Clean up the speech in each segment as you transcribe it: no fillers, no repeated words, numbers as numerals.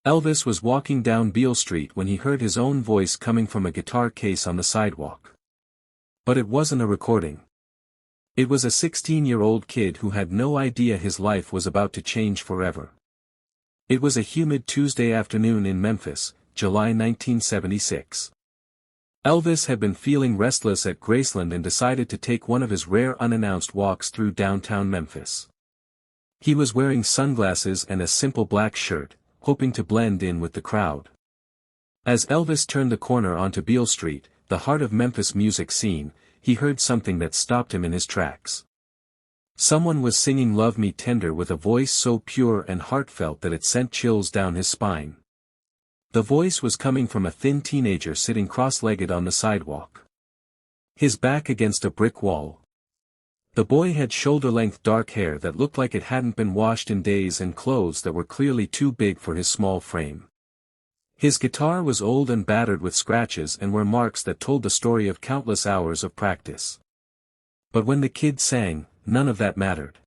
Elvis was walking down Beale Street when he heard his own voice coming from a guitar case on the sidewalk. But it wasn't a recording. It was a 16-year-old kid who had no idea his life was about to change forever. It was a humid Tuesday afternoon in Memphis, July 1976. Elvis had been feeling restless at Graceland and decided to take one of his rare unannounced walks through downtown Memphis. He was wearing sunglasses and a simple black shirt, hoping to blend in with the crowd. As Elvis turned the corner onto Beale Street, the heart of Memphis music scene, he heard something that stopped him in his tracks. Someone was singing "Love Me Tender" with a voice so pure and heartfelt that it sent chills down his spine. The voice was coming from a thin teenager sitting cross-legged on the sidewalk, his back against a brick wall. The boy had shoulder-length dark hair that looked like it hadn't been washed in days and clothes that were clearly too big for his small frame. His guitar was old and battered with scratches and were marks that told the story of countless hours of practice. But when the kid sang, none of that mattered.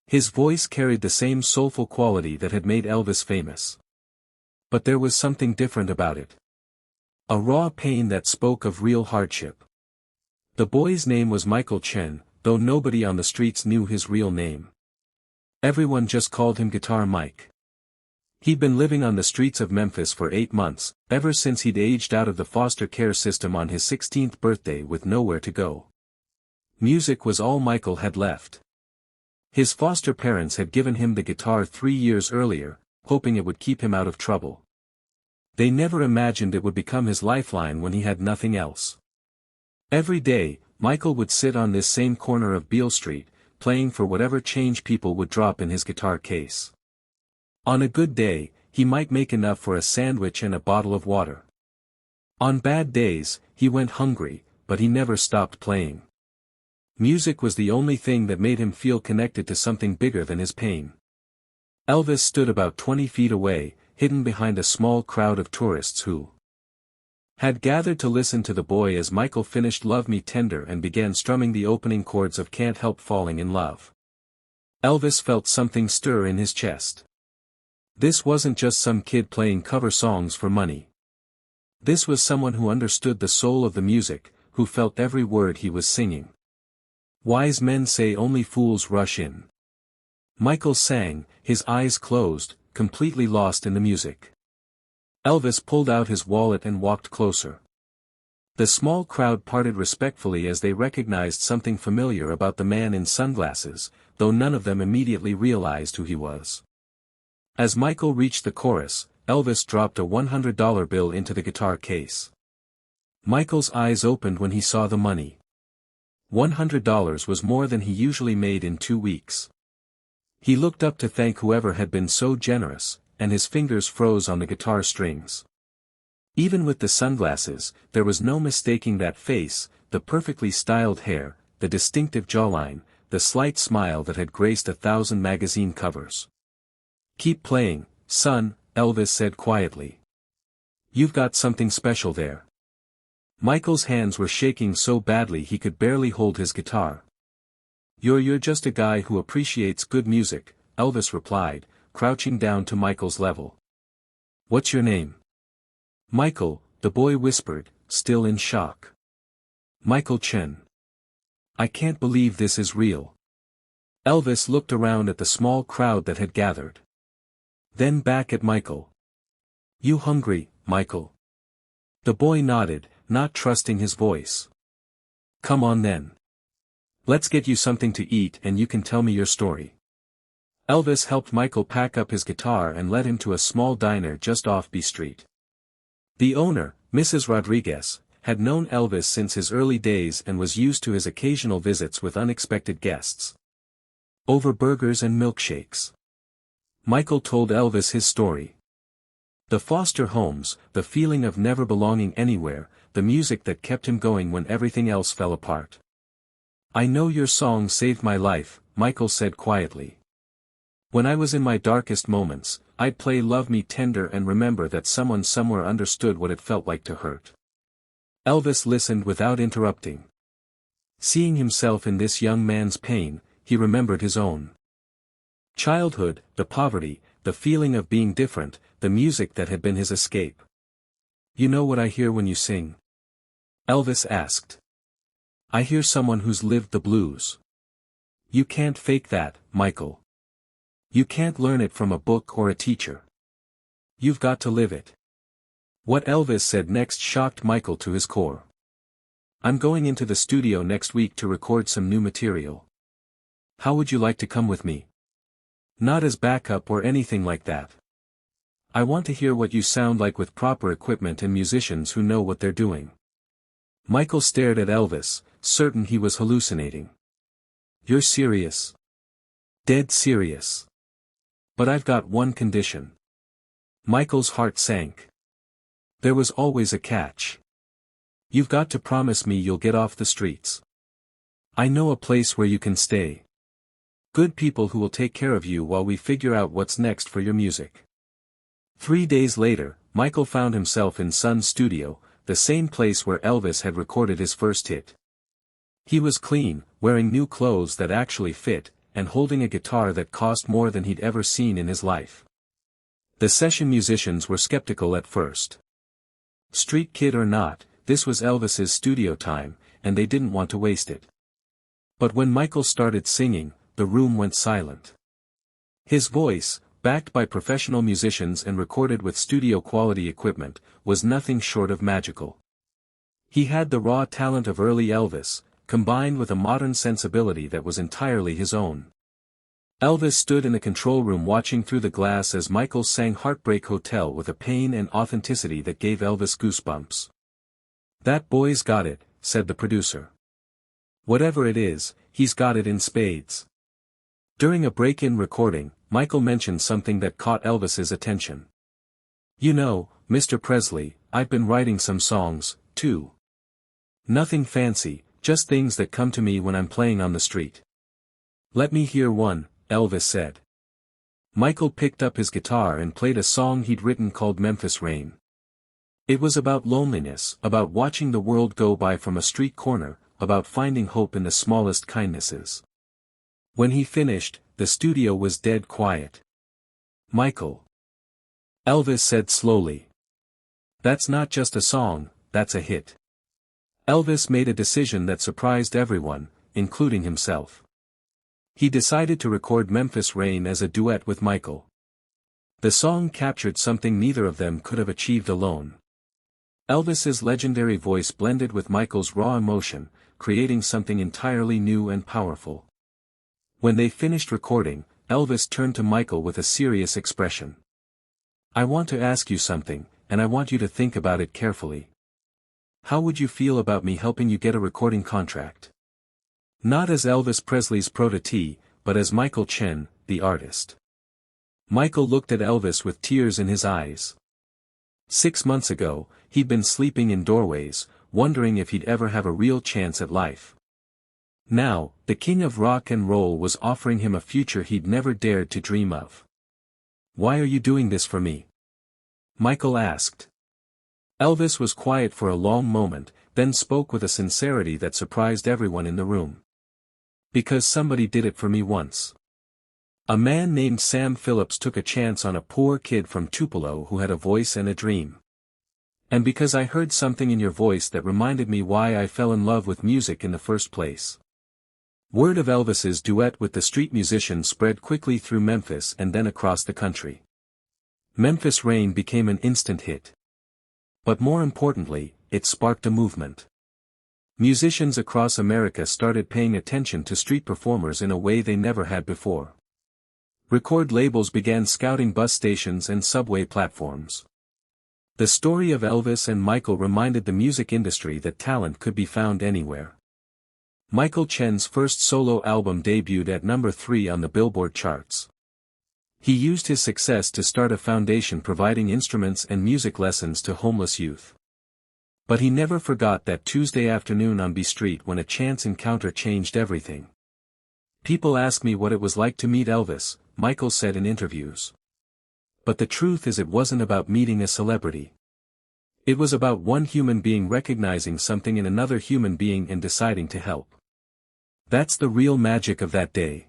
His voice carried the same soulful quality that had made Elvis famous. But there was something different about it. A raw pain that spoke of real hardship. The boy's name was Michael Chen, though nobody on the streets knew his real name. Everyone just called him Guitar Mike. He'd been living on the streets of Memphis for 8 months, ever since he'd aged out of the foster care system on his 16th birthday with nowhere to go. Music was all Michael had left. His foster parents had given him the guitar 3 years earlier, hoping it would keep him out of trouble. They never imagined it would become his lifeline when he had nothing else. Every day, Michael would sit on this same corner of Beale Street, playing for whatever change people would drop in his guitar case. On a good day, he might make enough for a sandwich and a bottle of water. On bad days, he went hungry, but he never stopped playing. Music was the only thing that made him feel connected to something bigger than his pain. Elvis stood about 20 feet away, hidden behind a small crowd of tourists who had gathered to listen to the boy as Michael finished "Love Me Tender" and began strumming the opening chords of "Can't Help Falling in Love." Elvis felt something stir in his chest. This wasn't just some kid playing cover songs for money. This was someone who understood the soul of the music, who felt every word he was singing. Wise men say only fools rush in. Michael sang, his eyes closed, completely lost in the music. Elvis pulled out his wallet and walked closer. The small crowd parted respectfully as they recognized something familiar about the man in sunglasses, though none of them immediately realized who he was. As Michael reached the chorus, Elvis dropped a $100 bill into the guitar case. Michael's eyes opened when he saw the money. $100 was more than he usually made in 2 weeks. He looked up to thank whoever had been so generous, and his fingers froze on the guitar strings. Even with the sunglasses, there was no mistaking that face, the perfectly styled hair, the distinctive jawline, the slight smile that had graced 1,000 magazine covers. "Keep playing, son," Elvis said quietly. "You've got something special there." Michael's hands were shaking so badly he could barely hold his guitar. You're just a guy who appreciates good music," Elvis replied, crouching down to Michael's level. "What's your name?" "Michael," the boy whispered, still in shock. "Michael Chen. I can't believe this is real." Elvis looked around at the small crowd that had gathered. Then back at Michael. "You hungry, Michael?" The boy nodded, not trusting his voice. "Come on then. Let's get you something to eat and you can tell me your story." Elvis helped Michael pack up his guitar and led him to a small diner just off B Street. The owner, Mrs. Rodriguez, had known Elvis since his early days and was used to his occasional visits with unexpected guests. Over burgers and milkshakes, Michael told Elvis his story. The foster homes, the feeling of never belonging anywhere, the music that kept him going when everything else fell apart. "I know your song saved my life," Michael said quietly. "When I was in my darkest moments, I'd play 'Love Me Tender' and remember that someone somewhere understood what it felt like to hurt." Elvis listened without interrupting. Seeing himself in this young man's pain, he remembered his own childhood, the poverty, the feeling of being different, the music that had been his escape. "You know what I hear when you sing?" Elvis asked. "I hear someone who's lived the blues." "You can't fake that, Michael. You can't learn it from a book or a teacher. You've got to live it." What Elvis said next shocked Michael to his core. "I'm going into the studio next week to record some new material. How would you like to come with me? Not as backup or anything like that. I want to hear what you sound like with proper equipment and musicians who know what they're doing." Michael stared at Elvis, certain he was hallucinating. "You're serious?" "Dead serious. But I've got one condition." Michael's heart sank. There was always a catch. "You've got to promise me you'll get off the streets. I know a place where you can stay. Good people who will take care of you while we figure out what's next for your music." 3 days later, Michael found himself in Sun's studio, the same place where Elvis had recorded his first hit. He was clean, wearing new clothes that actually fit, and holding a guitar that cost more than he'd ever seen in his life. The session musicians were skeptical at first. Street kid or not, this was Elvis's studio time, and they didn't want to waste it. But when Michael started singing, the room went silent. His voice, backed by professional musicians and recorded with studio-quality equipment, was nothing short of magical. He had the raw talent of early Elvis, combined with a modern sensibility that was entirely his own. Elvis stood in the control room watching through the glass as Michael sang Heartbreak Hotel with a pain and authenticity that gave Elvis goosebumps. "That boy's got it," said the producer. "Whatever it is, he's got it in spades." During a break-in recording, Michael mentioned something that caught Elvis's attention. "You know, Mr. Presley, I've been writing some songs, too. Nothing fancy, just things that come to me when I'm playing on the street." "Let me hear one," Elvis said. Michael picked up his guitar and played a song he'd written called Memphis Rain. It was about loneliness, about watching the world go by from a street corner, about finding hope in the smallest kindnesses. When he finished, the studio was dead quiet. "Michael," Elvis said slowly, "that's not just a song, that's a hit." Elvis made a decision that surprised everyone, including himself. He decided to record Memphis Rain as a duet with Michael. The song captured something neither of them could have achieved alone. Elvis's legendary voice blended with Michael's raw emotion, creating something entirely new and powerful. When they finished recording, Elvis turned to Michael with a serious expression. "I want to ask you something, and I want you to think about it carefully. How would you feel about me helping you get a recording contract? Not as Elvis Presley's protégé, but as Michael Chen, the artist." Michael looked at Elvis with tears in his eyes. 6 months ago, he'd been sleeping in doorways, wondering if he'd ever have a real chance at life. Now, the king of rock and roll was offering him a future he'd never dared to dream of. "Why are you doing this for me?" Michael asked. Elvis was quiet for a long moment, then spoke with a sincerity that surprised everyone in the room. "Because somebody did it for me once. A man named Sam Phillips took a chance on a poor kid from Tupelo who had a voice and a dream. And because I heard something in your voice that reminded me why I fell in love with music in the first place." Word of Elvis's duet with the street musician spread quickly through Memphis and then across the country. Memphis Rain became an instant hit. But more importantly, it sparked a movement. Musicians across America started paying attention to street performers in a way they never had before. Record labels began scouting bus stations and subway platforms. The story of Elvis and Michael reminded the music industry that talent could be found anywhere. Michael Chen's first solo album debuted at number 3 on the Billboard charts. He used his success to start a foundation providing instruments and music lessons to homeless youth. But he never forgot that Tuesday afternoon on B Street when a chance encounter changed everything. "People ask me what it was like to meet Elvis," Michael said in interviews. "But the truth is it wasn't about meeting a celebrity. It was about one human being recognizing something in another human being and deciding to help. That's the real magic of that day."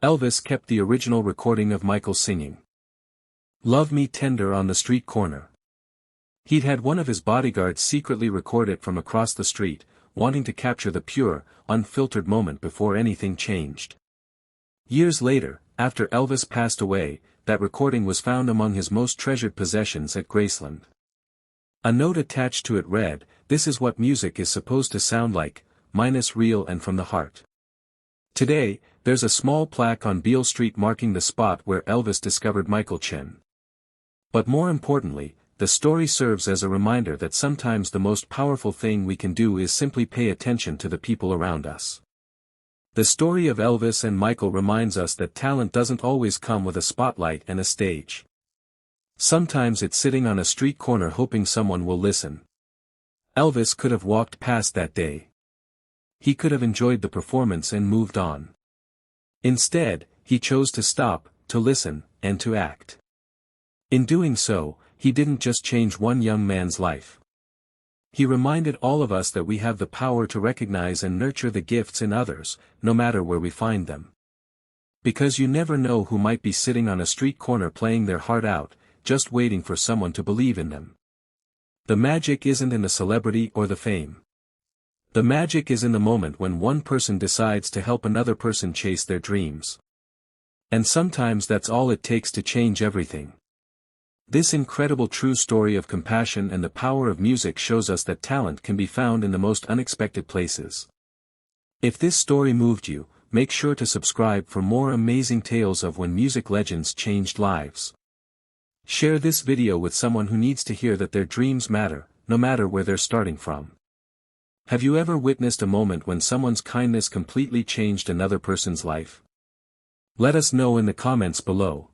Elvis kept the original recording of Michael singing. Love Me Tender on the Street Corner. He'd had one of his bodyguards secretly record it from across the street, wanting to capture the pure, unfiltered moment before anything changed. Years later, after Elvis passed away, that recording was found among his most treasured possessions at Graceland. A note attached to it read, "This is what music is supposed to sound like, minus real and from the heart." Today, there's a small plaque on Beale Street marking the spot where Elvis discovered Michael Chen. But more importantly, the story serves as a reminder that sometimes the most powerful thing we can do is simply pay attention to the people around us. The story of Elvis and Michael reminds us that talent doesn't always come with a spotlight and a stage. Sometimes it's sitting on a street corner hoping someone will listen. Elvis could have walked past that day. He could have enjoyed the performance and moved on. Instead, he chose to stop, to listen, and to act. In doing so, he didn't just change one young man's life. He reminded all of us that we have the power to recognize and nurture the gifts in others, no matter where we find them. Because you never know who might be sitting on a street corner playing their heart out, just waiting for someone to believe in them. The magic isn't in the celebrity or the fame. The magic is in the moment when one person decides to help another person chase their dreams. And sometimes that's all it takes to change everything. This incredible true story of compassion and the power of music shows us that talent can be found in the most unexpected places. If this story moved you, make sure to subscribe for more amazing tales of when music legends changed lives. Share this video with someone who needs to hear that their dreams matter, no matter where they're starting from. Have you ever witnessed a moment when someone's kindness completely changed another person's life? Let us know in the comments below.